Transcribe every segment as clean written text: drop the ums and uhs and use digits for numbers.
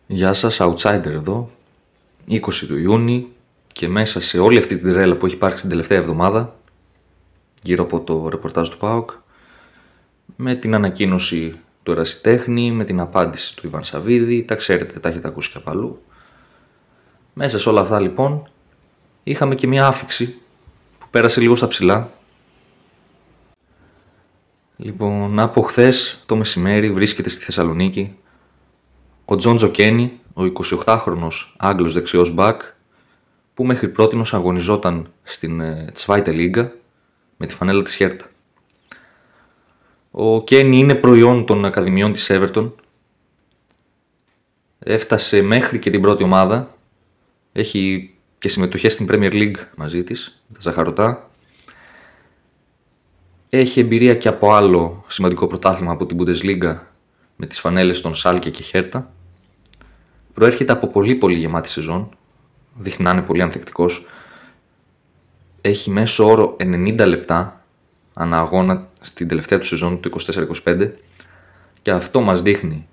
Γεια σας, Outsider εδώ, 20 του Ιούνιου και μέσα σε όλη αυτή την τρέλα που έχει υπάρξει την τελευταία εβδομάδα γύρω από το ρεπορτάζ του ΠΑΟΚ, με την ανακοίνωση του ερασιτέχνη, με την απάντηση του Ιβάν Σαββίδη, τα ξέρετε, τα έχετε ακούσει και από αλλού. Μέσα σε όλα αυτά λοιπόν είχαμε και μια άφιξη που πέρασε λίγο στα ψηλά. Λοιπόν, από χθες το μεσημέρι βρίσκεται στη Θεσσαλονίκη ο Τζόντζο Κένι, ο 28χρονος Άγγλος δεξιός μπακ, που μέχρι πρότινος αγωνιζόταν στην Zweite Liga με τη φανέλα της Χέρτα. Ο Κένι είναι προϊόν των ακαδημιών της Everton, έφτασε μέχρι και την πρώτη ομάδα, έχει και συμμετοχές στην Premier League μαζί της, τα ζαχαρωτά. Έχει εμπειρία και από άλλο σημαντικό πρωτάθλημα από την Bundesliga με τις φανέλες των Σάλκε και Χέρτα. Προέρχεται από πολύ γεμάτη σεζόν, δείχνει να είναι πολύ ανθεκτικός. Έχει μέσο όρο 90 λεπτά ανά αγώνα στην τελευταία του σεζόν του 24-25 και αυτό μας δείχνει,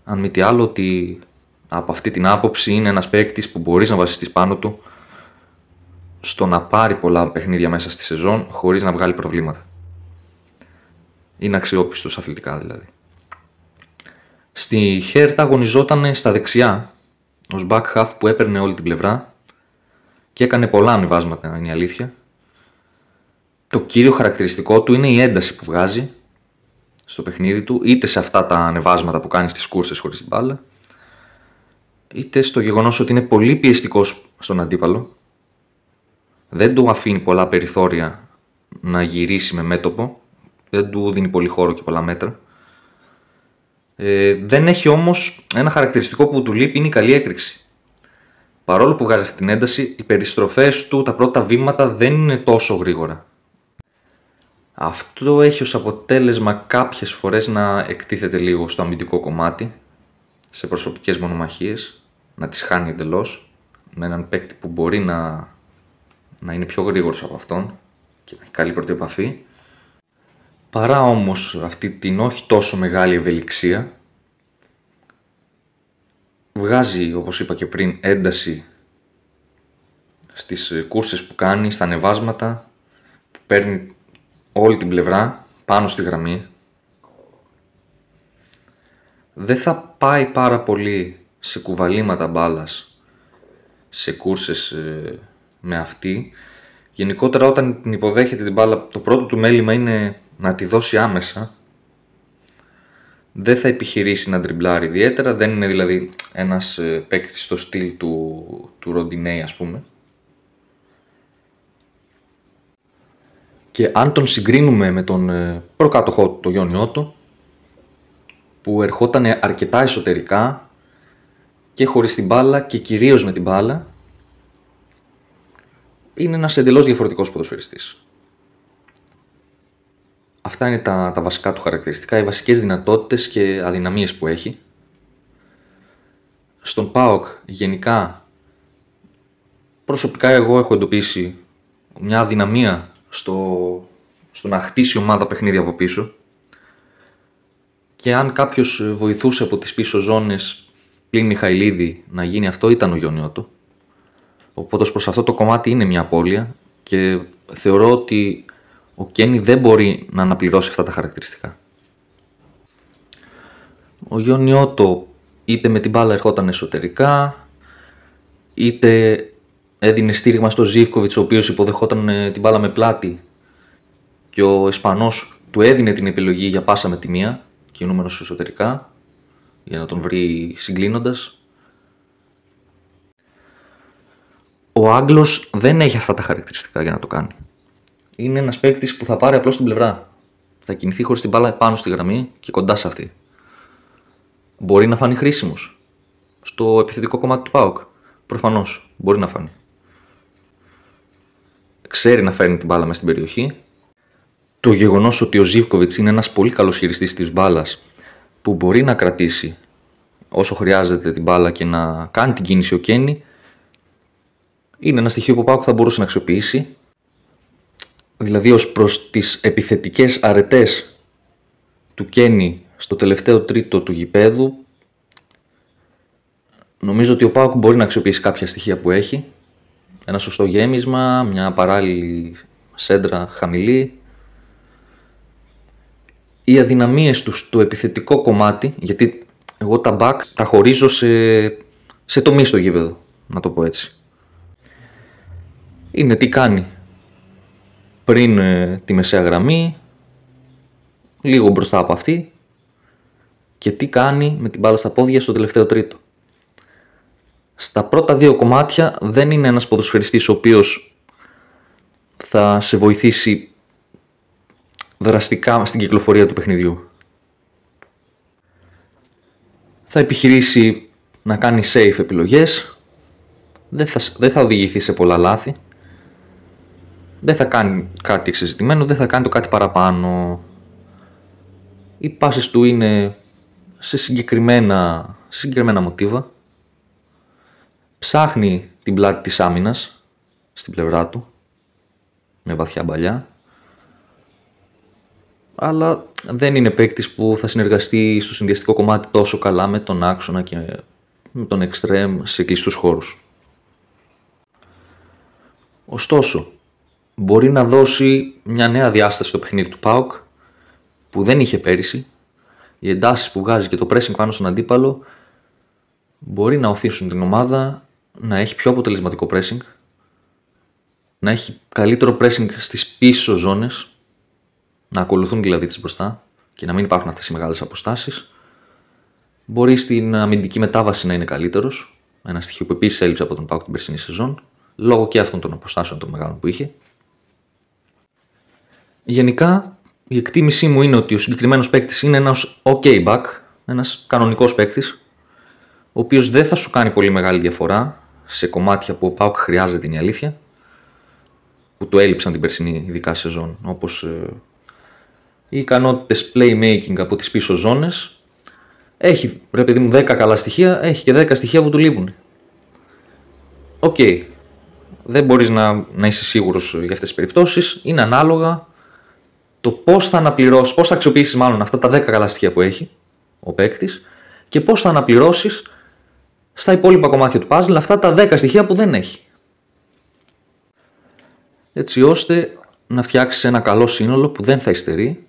αν μη τι άλλο, ότι από αυτή την άποψη είναι ένας παίκτης που μπορείς να βασιστείς πάνω του στο να πάρει πολλά παιχνίδια μέσα στη σεζόν χωρίς να βγάλει προβλήματα. Είναι αξιόπιστος αθλητικά δηλαδή. Στη Χέρτα αγωνιζόταν στα δεξιά ως back half που έπαιρνε όλη την πλευρά και έκανε πολλά ανεβάσματα, είναι η αλήθεια. Το κύριο χαρακτηριστικό του είναι η ένταση που βγάζει στο παιχνίδι του, είτε σε αυτά τα ανεβάσματα που κάνει στις κούρσες χωρίς την μπάλα, είτε στο γεγονός ότι είναι πολύ πιεστικός στον αντίπαλο. Δεν του αφήνει πολλά περιθώρια να γυρίσει με μέτωπο, δεν του δίνει πολύ χώρο και πολλά μέτρα. Δεν έχει όμως ένα χαρακτηριστικό που του λείπει, είναι η καλή έκρηξη. Παρόλο που βγάζει αυτή την ένταση, οι περιστροφές του, τα πρώτα βήματα δεν είναι τόσο γρήγορα. Αυτό έχει ως αποτέλεσμα κάποιες φορές να εκτίθεται λίγο στο αμυντικό κομμάτι, σε προσωπικές μονομαχίες, να τις χάνει εντελώς, με έναν παίκτη που μπορεί να είναι πιο γρήγορος από αυτόν και να έχει καλή πρώτη επαφή. Παρά όμως αυτή την όχι τόσο μεγάλη ευελιξία, βγάζει, όπως είπα και πριν, ένταση στις κούρσες που κάνει, στα ανεβάσματα, που παίρνει όλη την πλευρά πάνω στη γραμμή. Δεν θα πάει πάρα πολύ σε κουβαλήματα μπάλας, σε κούρσες με αυτή. Γενικότερα όταν την υποδέχεται την μπάλα, το πρώτο του μέλημα είναι να τη δώσει άμεσα. Δεν θα επιχειρήσει να τριμπλάρει ιδιαίτερα, δεν είναι δηλαδή ένας παίκτης στο στυλ του Ροντινέι, ας πούμε. Και αν τον συγκρίνουμε με τον προκάτοχό του, τον Γιόνι Ότο, που ερχόταν αρκετά εσωτερικά και χωρίς την μπάλα και κυρίως με την μπάλα, είναι ένας εντελώς διαφορετικός ποδοσφαιριστής. Αυτά είναι τα βασικά του χαρακτηριστικά, οι βασικές δυνατότητες και αδυναμίες που έχει. Στον ΠΑΟΚ γενικά, προσωπικά εγώ έχω εντοπίσει μια αδυναμία στο να χτίσει ομάδα παιχνίδια από πίσω, και αν κάποιος βοηθούσε από τις πίσω ζώνες πλην Μιχαηλίδη να γίνει αυτό, ήταν ο Γιόνι Ότο. Οπότε προς αυτό το κομμάτι είναι μια απώλεια και θεωρώ ότι ο Κένι δεν μπορεί να αναπληρώσει αυτά τα χαρακτηριστικά. Ο Γιόνι Ότο είτε με την μπάλα ερχόταν εσωτερικά, είτε έδινε στήριγμα στο Ζίβκοβιτς, ο οποίος υποδεχόταν την μπάλα με πλάτη και ο Ισπανός του έδινε την επιλογή για πάσα με τη μία, κινούμενος εσωτερικά, για να τον βρει συγκλίνοντας. Ο Άγγλος δεν έχει αυτά τα χαρακτηριστικά για να το κάνει. Είναι ένας παίκτης που θα πάρει απλώς την πλευρά. Θα κινηθεί χωρίς την μπάλα πάνω στη γραμμή και κοντά σε αυτή. Μπορεί να φανεί χρήσιμος στο επιθετικό κομμάτι του ΠΑΟΚ. Προφανώς μπορεί να φανεί. Ξέρει να φέρνει την μπάλα μέσα στην περιοχή. Το γεγονός ότι ο Ζίβκοβιτς είναι ένας πολύ καλός χειριστής της μπάλας, που μπορεί να κρατήσει όσο χρειάζεται την μπάλα και να κάνει την κίνηση ο Κένι, είναι ένα στοιχείο που ο ΠΑΟΚ θα μπορούσε να αξιοποιήσει. Δηλαδή ως προς τις επιθετικές αρετές του Κένι στο τελευταίο τρίτο του γηπέδου, Νομίζω ότι ο ΠΑΟΚ μπορεί να αξιοποιήσει κάποια στοιχεία που έχει. Ένα σωστό γέμισμα, μια παράλληλη σέντρα χαμηλή. Οι αδυναμίες του στο επιθετικό κομμάτι, γιατί εγώ τα back τα χωρίζω σε τομείς στο γήπεδο, να το πω έτσι. Είναι τι κάνει πριν τη μεσαία γραμμή, λίγο μπροστά από αυτή, και τι κάνει με την μπάλα στα πόδια στο τελευταίο τρίτο. Στα πρώτα δύο κομμάτια δεν είναι ένας ποδοσφαιριστής ο οποίος θα σε βοηθήσει δραστικά στην κυκλοφορία του παιχνιδιού. Θα επιχειρήσει να κάνει safe επιλογές, δεν θα οδηγηθεί σε πολλά λάθη, δεν θα κάνει κάτι εξεζητημένο, δεν θα κάνει το κάτι παραπάνω. Οι πάσες του είναι σε συγκεκριμένα μοτίβα. Ψάχνει την πλάτη της άμυνας στην πλευρά του με βαθιά μπαλιά, αλλά δεν είναι παίκτης που θα συνεργαστεί στο συνδυαστικό κομμάτι τόσο καλά με τον άξονα και με τον εξτρέμ σε κλειστούς χώρους. Ωστόσο, μπορεί να δώσει μια νέα διάσταση στο παιχνίδι του ΠΑΟΚ που δεν είχε πέρυσι. Οι εντάσεις που βγάζει και το pressing πάνω στον αντίπαλο μπορεί να οθήσουν την ομάδα να έχει πιο αποτελεσματικό pressing, να έχει καλύτερο pressing στις πίσω ζώνες, να ακολουθούν δηλαδή τις μπροστά και να μην υπάρχουν αυτές οι μεγάλες αποστάσεις. Μπορεί στην αμυντική μετάβαση να είναι καλύτερος, ένα στοιχείο που επίσης έλειψε από τον ΠΑΟΚ την περσινή σεζόν, λόγω και αυτών των αποστάσεων των μεγάλων που είχε. Γενικά, η εκτίμησή μου είναι ότι ο συγκεκριμένος παίκτης είναι ένας ok back, ένας κανονικός παίκτης, ο οποίος δεν θα σου κάνει πολύ μεγάλη διαφορά σε κομμάτια που ο ΠΑΟΚ χρειάζεται, είναι η αλήθεια, που του έλειψαν την περσινή ειδικά σεζόν, όπως οι ικανότητες playmaking από τις πίσω ζώνες. Έχει, ρε παιδί μου, 10 καλά στοιχεία, έχει και 10 στοιχεία που του λείπουν. Οκ. Δεν μπορείς να είσαι σίγουρος για αυτές τις περιπτώσεις. Είναι ανάλογα το πώς θα αναπληρώσεις, πώς θα αξιοποιήσεις μάλλον αυτά τα 10 καλά στοιχεία που έχει ο παίκτης και πώς θα αναπληρώσεις στα υπόλοιπα κομμάτια του puzzle αυτά τα 10 στοιχεία που δεν έχει. Έτσι ώστε να φτιάξεις ένα καλό σύνολο που δεν θα υστερεί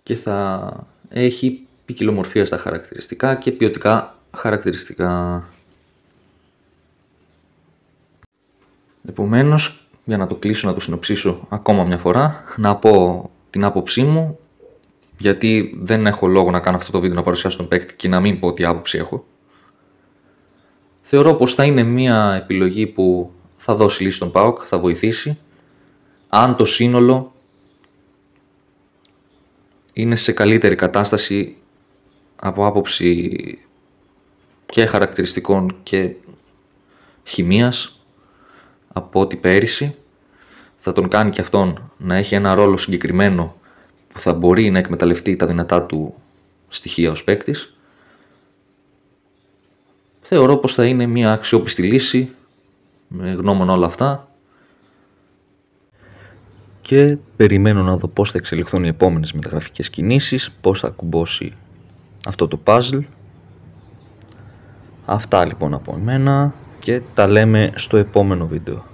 και θα έχει ποικιλομορφία στα χαρακτηριστικά και ποιοτικά χαρακτηριστικά. Επομένως, για να το κλείσω, να το συνοψίσω ακόμα μια φορά, να πω την άποψή μου, γιατί δεν έχω λόγο να κάνω αυτό το βίντεο να παρουσιάσω τον παίκτη και να μην πω τι άποψη έχω. Θεωρώ πως θα είναι μια επιλογή που θα δώσει λύση στον ΠΑΟΚ, θα βοηθήσει, αν το σύνολο είναι σε καλύτερη κατάσταση από άποψη και χαρακτηριστικών και χημείας από ό,τι πέρυσι. Θα τον κάνει και αυτόν να έχει ένα ρόλο συγκεκριμένο που θα μπορεί να εκμεταλλευτεί τα δυνατά του στοιχεία ως παίκτης. Θεωρώ πως θα είναι μια αξιόπιστη λύση με γνώμονα όλα αυτά και περιμένω να δω πώς θα εξελιχθούν οι επόμενες μεταγραφικές κινήσεις, πώς θα κουμπώσει αυτό το puzzle. Αυτά λοιπόν από εμένα και τα λέμε στο επόμενο βίντεο.